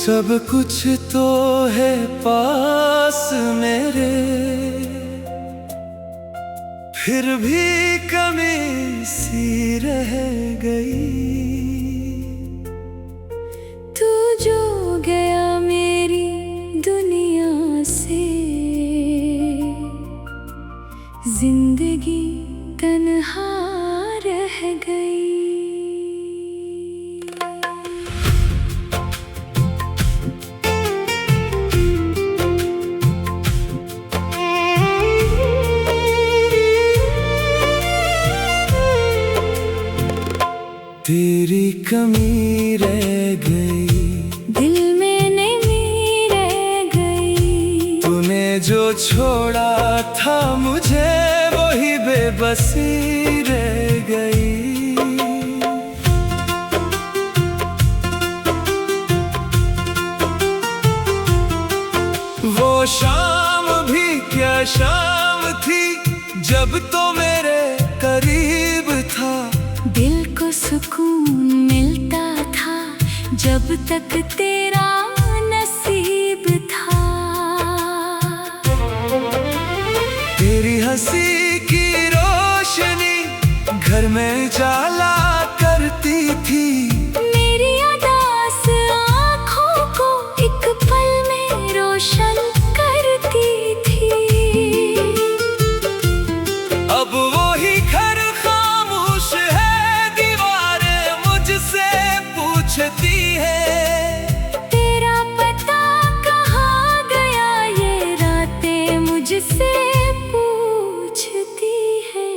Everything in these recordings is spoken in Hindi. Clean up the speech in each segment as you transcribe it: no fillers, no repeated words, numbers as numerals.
सब कुछ तो है पास मेरे, फिर भी कमी सी रह गई। तू जो गया मेरी दुनिया से, जिंदगी तन्हा रह गई। तेरी कमी रह गई, दिल में नमी रह गई। तूने जो छोड़ा था मुझे वही बेबसी रह गई। वो शाम भी क्या शाम थी जब तो मेरे करीब था। दिल को सुकून मिलता था जब तक तेरा नसीब था। तेरी हंसी की रोशनी घर में जाला करती थी। मेरी उदास आँखों को एक पल में रोशन करती थी। अब वही घर खामोश है, दीवारें मुझसे पूछती है। तेरा पता कहाँ गया, ये रातें मुझसे पूछती है।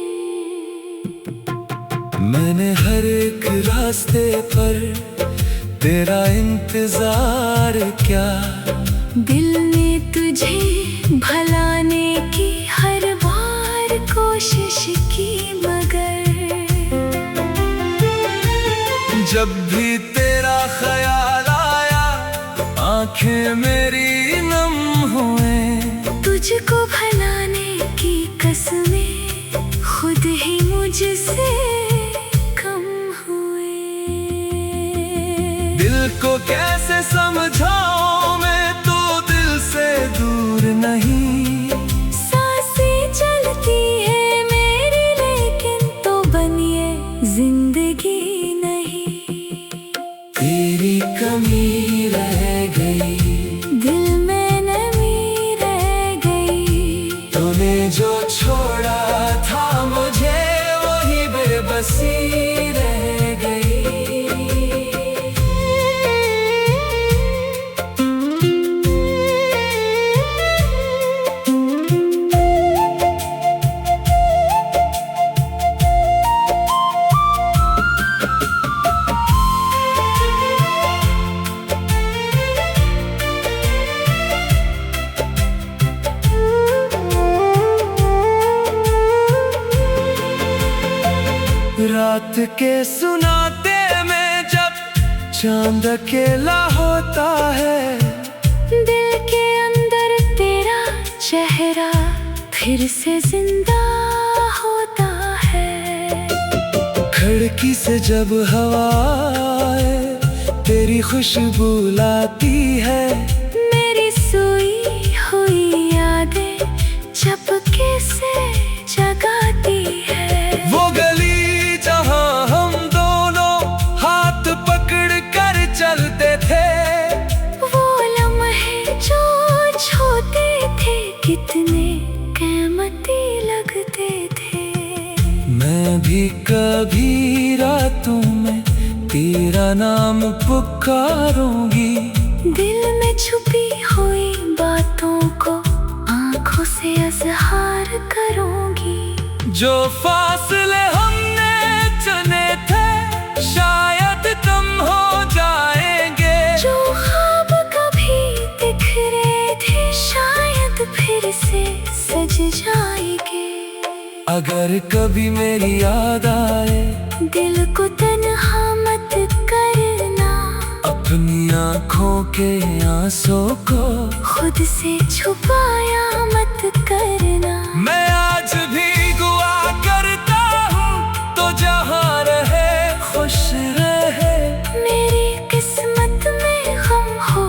मैंने हर एक रास्ते पर तेरा इंतजार किया। दिल ने तुझे भलाने की हर बार कोशिश की, मगर जब भी तेरा ख्याल आया आंखें मेरी नम हुए। तुझको भलाने की कसमें खुद ही मुझसे कम हुए। दिल को कैसे समझाऊं मैं, तो दिल से दूर नहीं। सांसें चलती है मेरी, लेकिन तो बनिए जिंदगी नहीं। तेरी कमी रह गई, दिल में नमी रह गई। तूने जो छोड़ा था मुझे वही बेबसी रह गई। रात के सुनाते में जब चांद अकेला होता है। दिल के अंदर तेरा चेहरा फिर से जिंदा होता है। खिड़की से जब हवा आए तेरी खुशबू लाती है। मेरी सोई हुई यादें चपके से जगाती है। वो गली जहां हम दोनों हाथ पकड़ कर चलते थे। वो लम्हे जो छोटे थे कितने कीमती लगते थे। मैं भी कभी रातों में तेरा नाम पुकारूंगी। दिल में छुपी हुई बातों को आंखों से इज़हार करूंगी। जो फासले हमने चुने थे शायद कम हो जाएंगे। जो ख्वाब कभी बिखरे थे शायद फिर से सज जाएंगे। अगर कभी मेरी याद आए दिल को तन्हा मत करना। अपनी आँखों के आंसू को खुद से छुपाया मत करना। मैं आज भी दुआ करता हूँ तो जहाँ रहे खुश रहे। मेरी किस्मत में गम हो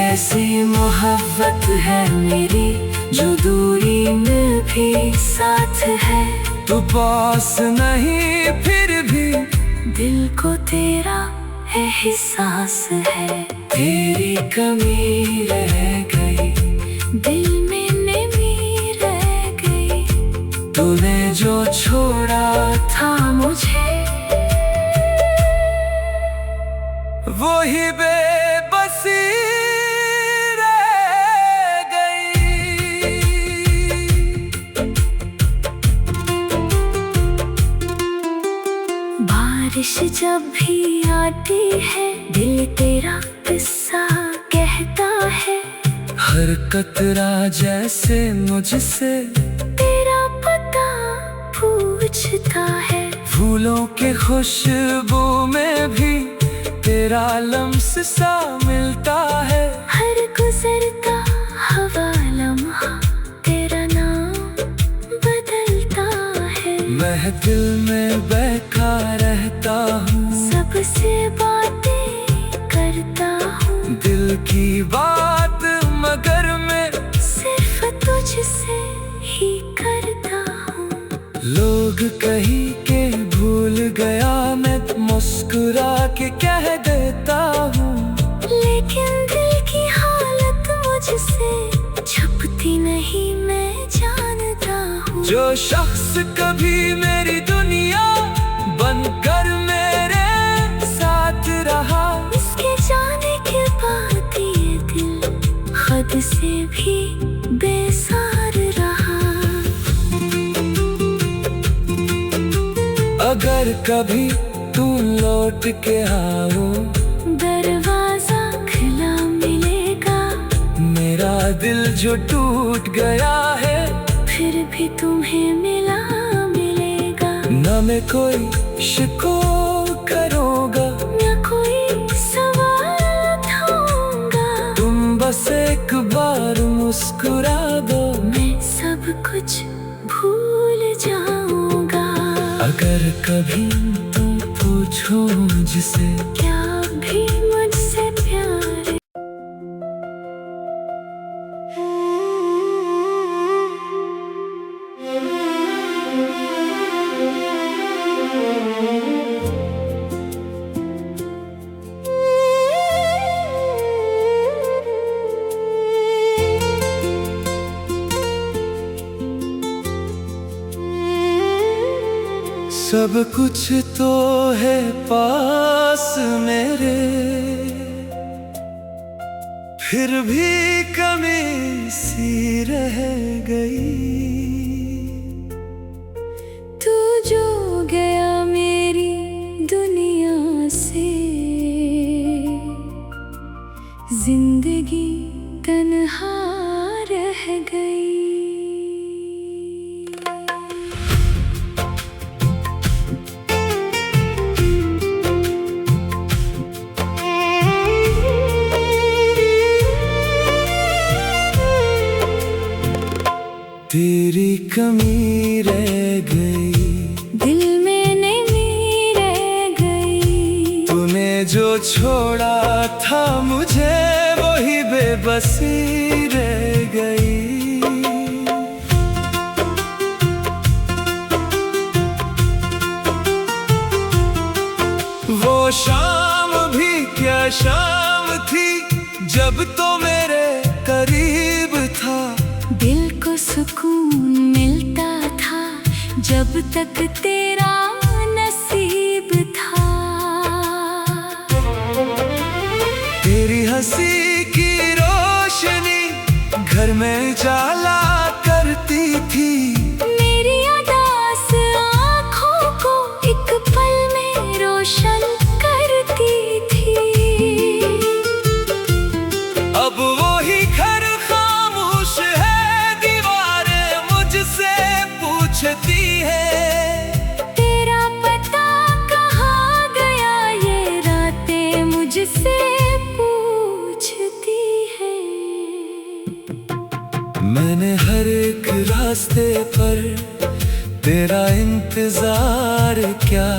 ऐसी मोहब्बत है मेरी जो दूरी में भी साथ है। तू पास नहीं फिर भी दिल को तेरा एहसास है। तेरी कमी रह गई, दिल में नमी रह गई। तूने जो छोड़ा था मुझे वही बेबसी रह गई। बारिश जब भी आती है दिल तेरा किस्सा कहता है। हर कतरा जैसे मुझसे तेरा पता पूछता है। फूलों के खुशबू में भी तेरा लम्स सा मिलता है। हर गुजरता हवा लम्हा तेरा नाम बदलता है। मैं दिल में बहका रहता हूँ, सबसे बातें करता हूँ। दिल की बात मगर मैं सिर्फ तुझसे ही करता हूँ। लोग कहीं के भूल गया, मैं मुस्कुरा के कह देता हूँ। लेकिन दिल की हालत मुझसे छुपती नहीं, मैं जानता हूँ। जो शख्स कभी मेरी दुनिया बनकर मेरे साथ रहा, इसके जाने के बाद ये दिल खुद से भी बेसार रहा। अगर कभी तू लौट के आओ, दरवाजा खुला मिलेगा। मेरा दिल जो टूट गया है फिर भी तुम्हें मिलेगा। न मैं कोई शिको करूँगा, न कोई सवाल उठाऊंगा। तुम बस एक बार मुस्कुरा दो, मैं सब कुछ भूल जाऊंगा। अगर कभी तुम पूछो मुझसे क्या भी मुझसे प्यार सब कुछ तो है पास मेरे, फिर भी कमी सी रह गई। तू जो गया मेरी दुनिया से, जिंदगी तन्हा रह गई। तेरी कमी रह गई, दिल में नमी रह गई। तूने जो छोड़ा था मुझे वही बेबसी रह गई। वो शाम भी क्या शाम थी जब तो मेरे करीब था। दिल को सुकून मिलता था जब तक तेरा नसीब था। तेरी हंसी की रोशनी घर में जाला करती थी। मेरी उदास आँखों को एक पल में रोशन करती थी। अब वही घर खामोश है, दीवारें मुझसे पूछती है। तेरा पता कहाँ गया, ये रातें मुझसे पूछती है। मैंने हर एक रास्ते पर तेरा इंतजार क्या,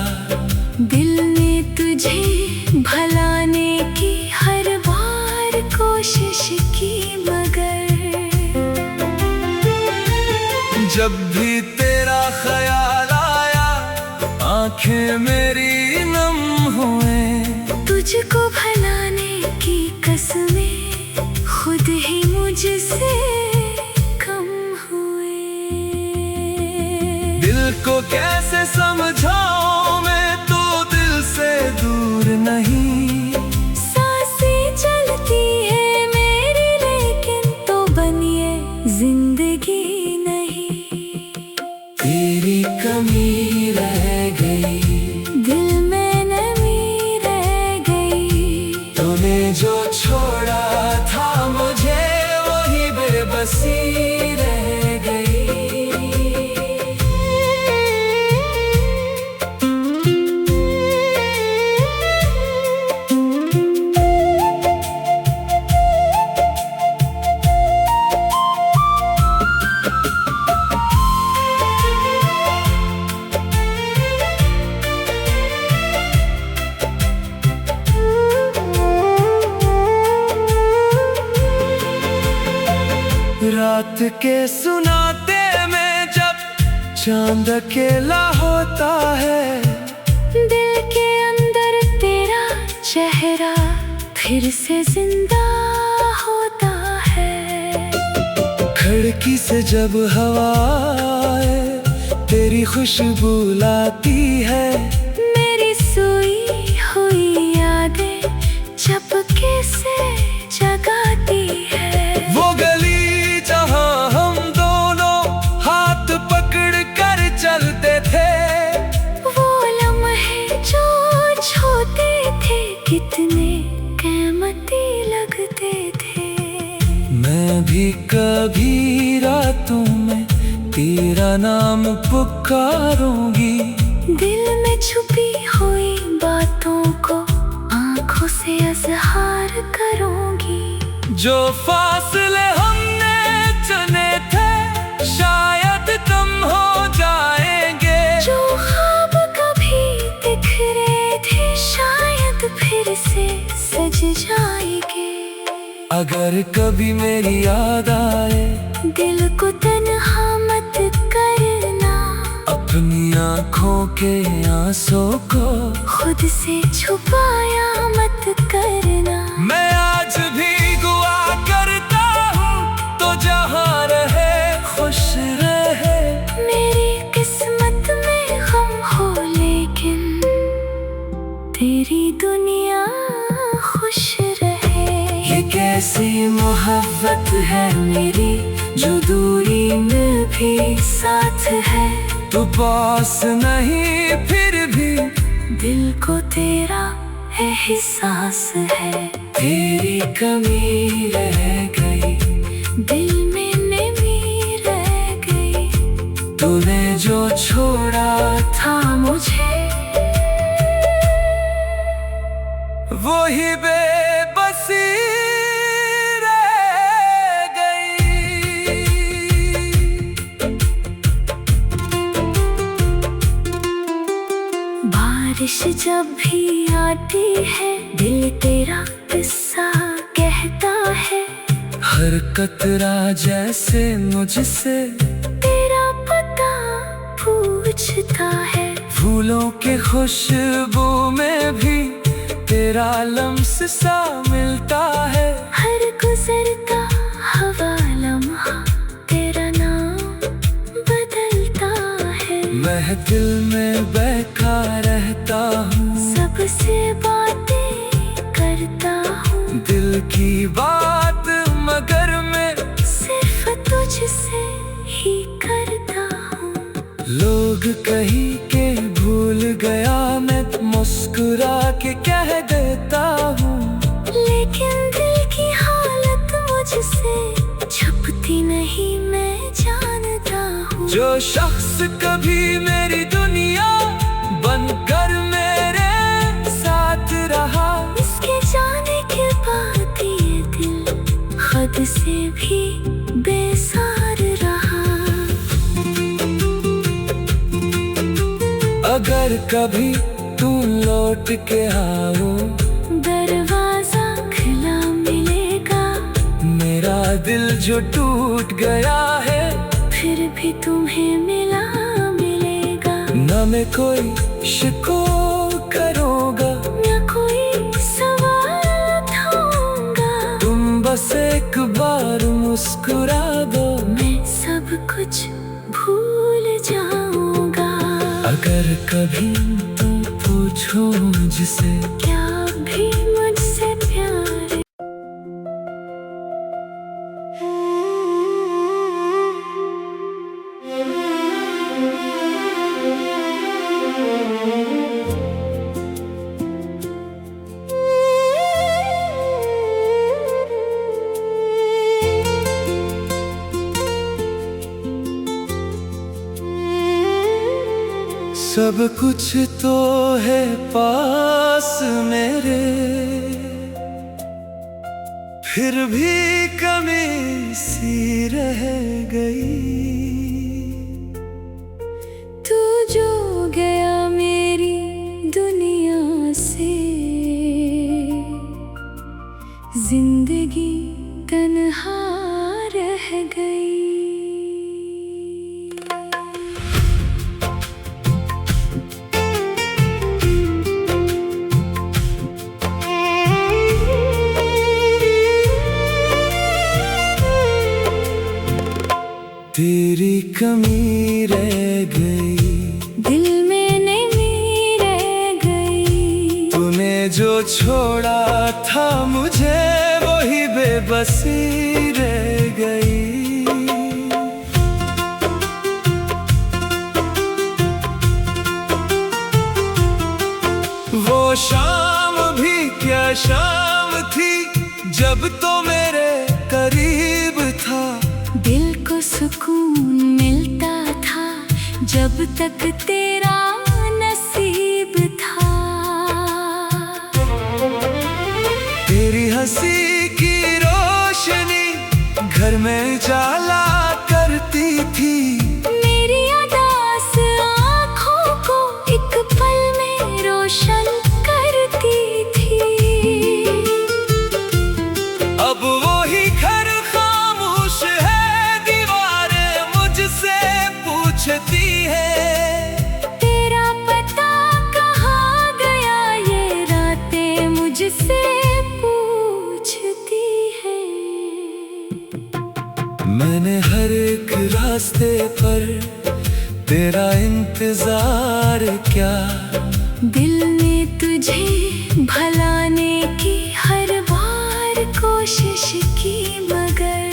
दिल ने तुझे भलाने की हर बार कोशिश की मगर जब भी तेरा ख्याल आया आंखें मेरी नम हुए। तुझको भुलाने की कसमें खुद ही मुझसे कम हुए। दिल को कैसे समझाऊं मैं तो दिल से दूर नहीं। सांसें चलती है मेरी लेकिन तो बनिए जिंदगी नहीं। तेरी कमी रह गई, दिल में नमी रह गई। तूने जो छोड़ा था मुझे वही बेबसी रह गई। रात के सुनाते में जब चांद अकेला होता है। दिल के अंदर तेरा चेहरा फिर से जिंदा होता है। खिड़की से जब हवा आए तेरी खुशबू लाती है। मेरी सोई हुई यादें चपके से जगाती है। वो गली जहां हम दोनों हाथ पकड़ कर चलते थे। वो लम्हे जो छोटे थे कितने कीमती लगते थे। मैं भी कभी रातों में तेरा नाम पुकारूंगी। दिल में छुपी हुई बातों को आंखों से अज़हार करूंगी। जो फासले हमने चुने थे शायद कम हो जाएंगे। जो ख्वाब कभी बिखरे थे शायद फिर से सज जाएंगे। अगर कभी मेरी याद आए दिल को तन्हा मत करना। अपनी आँखों के आंसू को खुद से छुपाया मत करना। मैं आज भी दुआ करता हूँ तो जहाँ रहे खुश रहे। मेरी किस्मत में गम हो लेकिन तेरी दुनिया खुश रहे। ये कैसी मोहब्बत है मेरी जो दूरी में भी साथ है। तू पास नहीं फिर भी दिल को तेरा एहसास है। तेरी कमी रह गई, दिल में नमी रह गई। तूने जो छोड़ा था मुझे वही बेबसी रह गई। बारिश जब भी आती है दिल तेरा किस्सा कहता है। हर कतरा जैसे मुझसे तेरा पता पूछता है। फूलों के खुशबू में भी तेरा लम्स सा मिलता है। हर गुजरता हवा लम्हा तेरा नाम बदलता है। मैं दिल में बहका रहता हूँ, सबसे बातें करता हूँ। दिल की बात मगर मैं सिर्फ तुझसे ही करता हूँ। लोग कहीं के भूल गया मैं मुस्कुरा के कह देता हूँ। लेकिन दिल की हालत मुझसे छुपती नहीं मैं जानता हूँ। जो शख्स कभी मेरी दुनिया बनकर मेरे साथ रहा, इसके जाने के बाद ये दिल खुद से भी बेसार रहा। अगर कभी तू लौट के आओ दरवाजा खुला मिलेगा। दिल जो टूट गया है, फिर भी तुम्हें मिलेगा। न मैं कोई शिको करूँगा, न कोई सवाल उठाऊंगा। तुम बस एक बार मुस्कुरा दो, मैं सब कुछ भूल जाऊंगा। अगर कभी तुम पूछो मुझसे क्या भी मुझसे प्यार सब कुछ तो है पास मेरे, फिर भी कमी सी रह गई। तू जो गया मेरी दुनिया से, जिंदगी तन्हा रह गई। तेरी कमी रह गई, दिल में नमी रह गई। तूने जो छोड़ा था मुझे, वही बेबसी रह गई। वो शाम भी क्या शाम थी, जब तो मेरे करीब था। दिल को सुकून मिलता था, जब तक तेरा नसीब था। तेरी हंसी की रोशनी घर में जाला करती थी। मेरी उदास आँखों को एक पल में रोशन करती थी। अब वही घर खामोश है, दीवारें मुझसे पूछती है। तेरा पता कहाँ गया, ये रातें मुझसे पूछती है। मैंने हर एक रास्ते पर तेरा इंतजार किया। दिल ने तुझे भलाने की हर बार कोशिश की, मगर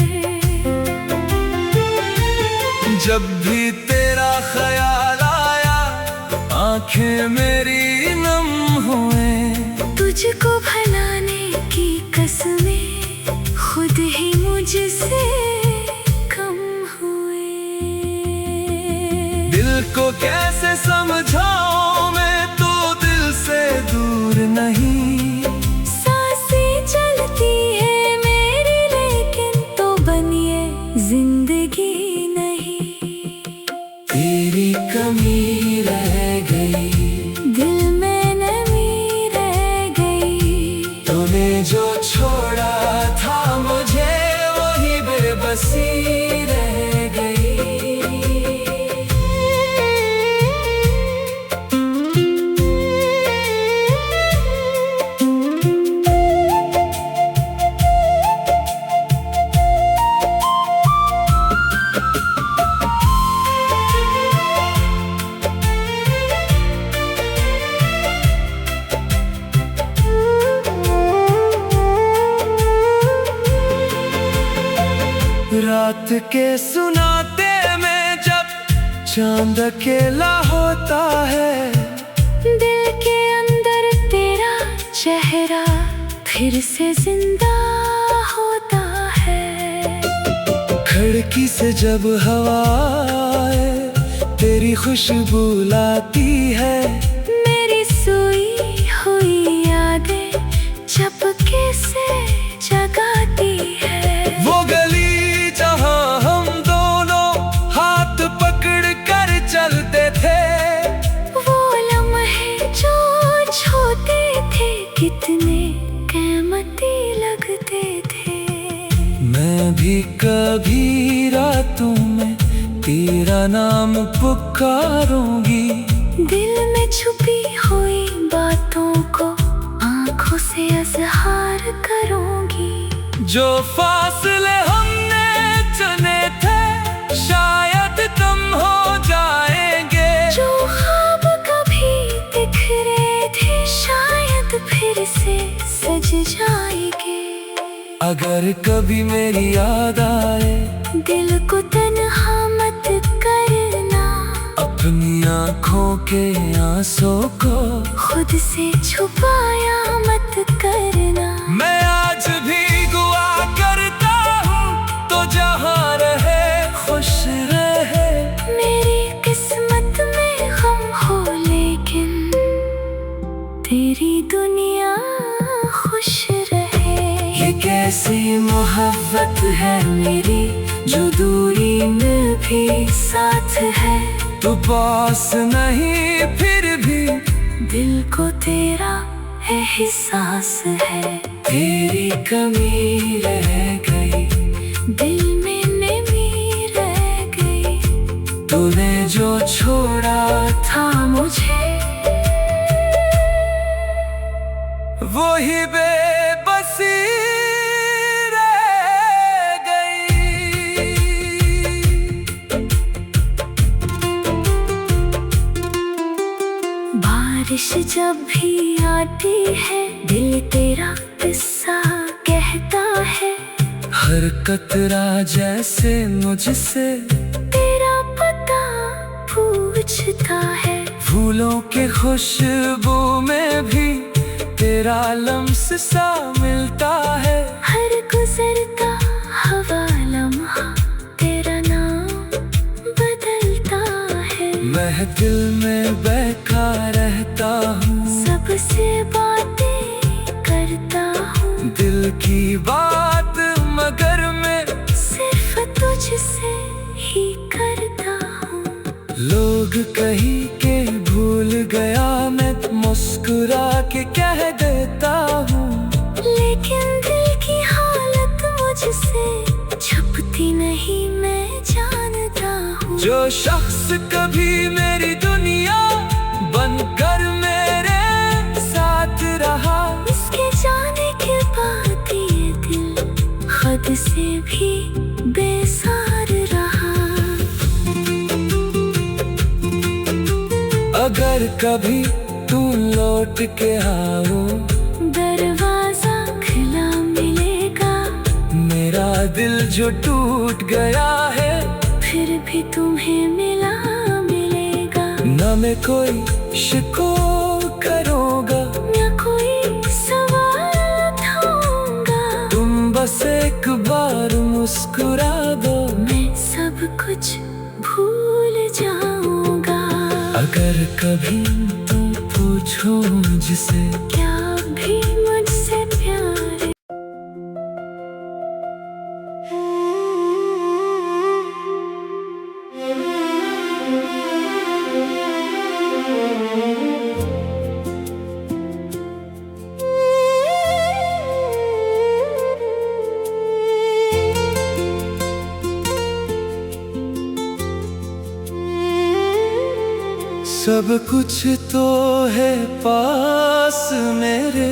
जब भी तेरा ख्याल आया, आंखें मेरी नम हुए। तुझको भलाने की कसमें खुद ही मुझसे कम हुए। दिल को कैसे समझाऊं, मैं तो दिल से दूर नहीं। सांसें चलती है मेरी, लेकिन तो बनिए जिंदगी नहीं। तेरी कमी रह गई, दिल में नमी रह गई। तूने जो छोड़ा था मुझे, वही बेबसी रह गई। रात के सुनाते में जब चांद अकेला होता है, दिल के अंदर तेरा चेहरा फिर से जिंदा होता है। खिड़की से जब हवा आए, तेरी खुशबू लाती है। मेरी सोई हुई यादें चपके से जगाती है। वो गली जहां हम दोनों हाथ पकड़ कर चलते थे, वो लम्हे जो छूते थे, कितने कीमती लगते थे। मैं भी कभी रातों में तेरा नाम पुकारूंगी। दिल में छुपी हुई बातों को आंखों से इजहार करूंगी। जो फासले हमने चुने थे शायद कम हो जाएंगे। जो ख्वाब कभी बिखरे थे शायद फिर से सज जाएंगे। अगर कभी मेरी याद आए दिल को तन्हा मत करना। अपनी आँखों के आंसू को खुद से छुपाया मत करना। मैं आज भी दुआ करता हूँ तो जहाँ रहे खुश रहे। मेरी किस्मत में गम हो लेकिन तेरी दुनिया खुश रहे। ये कैसी मोहब्बत है मेरी जो दूरी में भी साथ है। तू पास नहीं फिर भी दिल को तेरा एहसास है। तेरी कमी रह गई दिल में नमी रह गई। तूने जो छोड़ा था मुझे वही बेबसी रह गई। बारिश जब भी आती है दिल तेरा किस्सा कहता है। हर कतरा जैसे मुझसे तेरा पता पूछता है। फूलों के खुशबू में भी तेरा लम्स सा मिलता है। हर गुजरता हवा लम्हा तेरा नाम बदलता है। मैं दिल में बहका रहता हूँ सबसे बातें करता हूँ। दिल की बात मगर मैं सिर्फ तुझसे ही करता हूँ। लोग कहीं के भूल गया मैं मुस्कुरा के कह देता हूँ। लेकिन दिल की हालत मुझसे छुपती नहीं मैं जानता हूँ। जो शख्स कभी मेरी दुनिया बनकर मेरे साथ रहा उसके जाने के बाद ये दिल खुद से भी बेसार रहा। अगर कभी तू लौट के आओ दरवाजा खुला मिलेगा। मेरा दिल जो टूट गया है फिर भी तुम्हें मिला मिलेगा। न मैं कोई शिको करूँगा न कोई सवाल उठाऊंगा। तुम बस एक बार मुस्कुरा दो मैं सब कुछ भूल जाऊंगा। अगर कभी तुम पूछो मुझसे क्या भी मुझसे प्यार है? सब कुछ तो है पास मेरे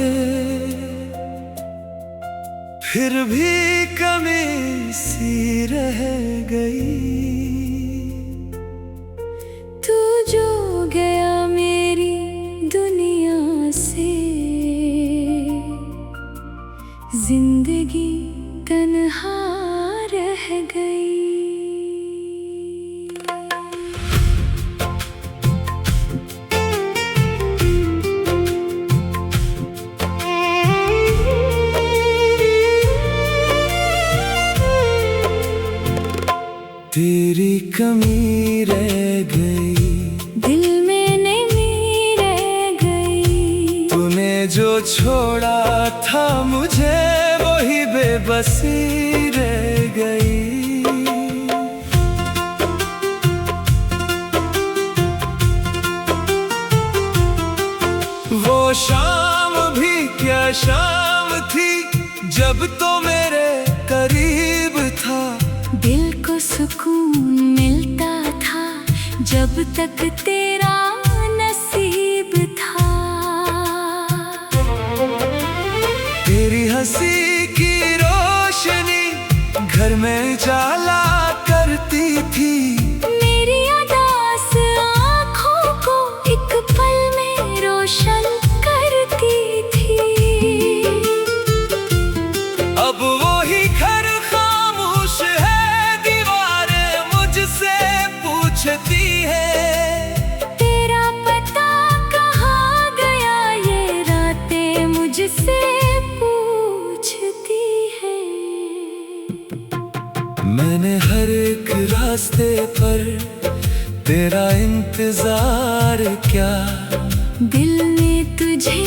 फिर भी कमी सी रह गई। तू जो गया मेरी दुनिया से जिंदगी तन्हा रह गई। तेरी कमी रह गई दिल में नमी रह गई। तूने जो छोड़ा था मुझे वही बेबसी रह गई। वो शाम भी क्या शाम थी जब तो मेरे करीब जब तक तेरा नसीब था। तेरी हंसी की रोशनी घर में जाला करती थी। मेरी उदास आँखों को एक पल में रोशन करती थी। अब वही घर खामोश है, दीवारें मुझसे पूछती है तेरा पता कहाँ गया, ये रातें मुझसे पूछती है। मैंने हर एक रास्ते पर तेरा इंतजार किया। दिल ने तुझे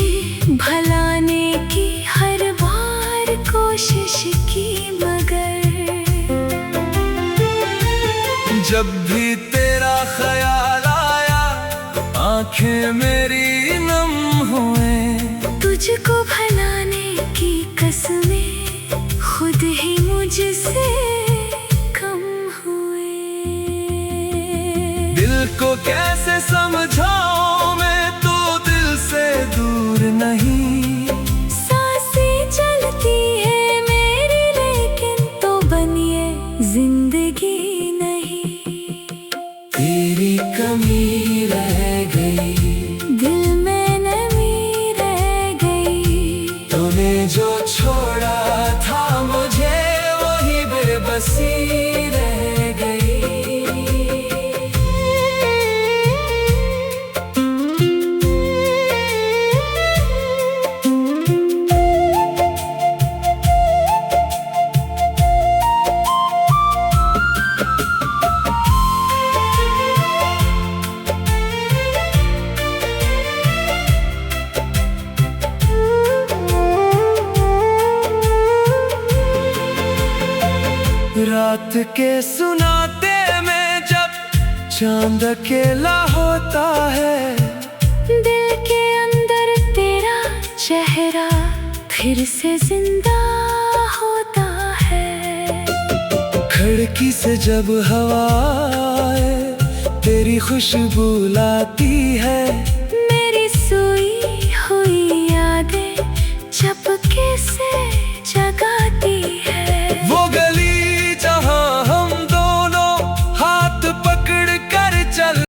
भलाने की हर बार कोशिश की, मगर जब भी तेरा ख्याल आया आंखें मेरी नम हुए। तुझको भलाने की कसमें खुद ही मुझसे कम हुए। दिल को कैसे समझाऊं, मैं तो दिल से दूर नहीं। सांसें चलती है मेरी, लेकिन तो बनिए जिंदगी नहीं। तेरी कमी रह गई, दिल में नमी रह गई। तूने जो छोड़ा था मुझे, वही बेबसी रह गई। रात के सुनाते में जब चांद अकेला होता है, दिल के अंदर तेरा चेहरा फिर से जिंदा होता है। खिड़की से जब हवा आए तेरी खुशबू लाती है।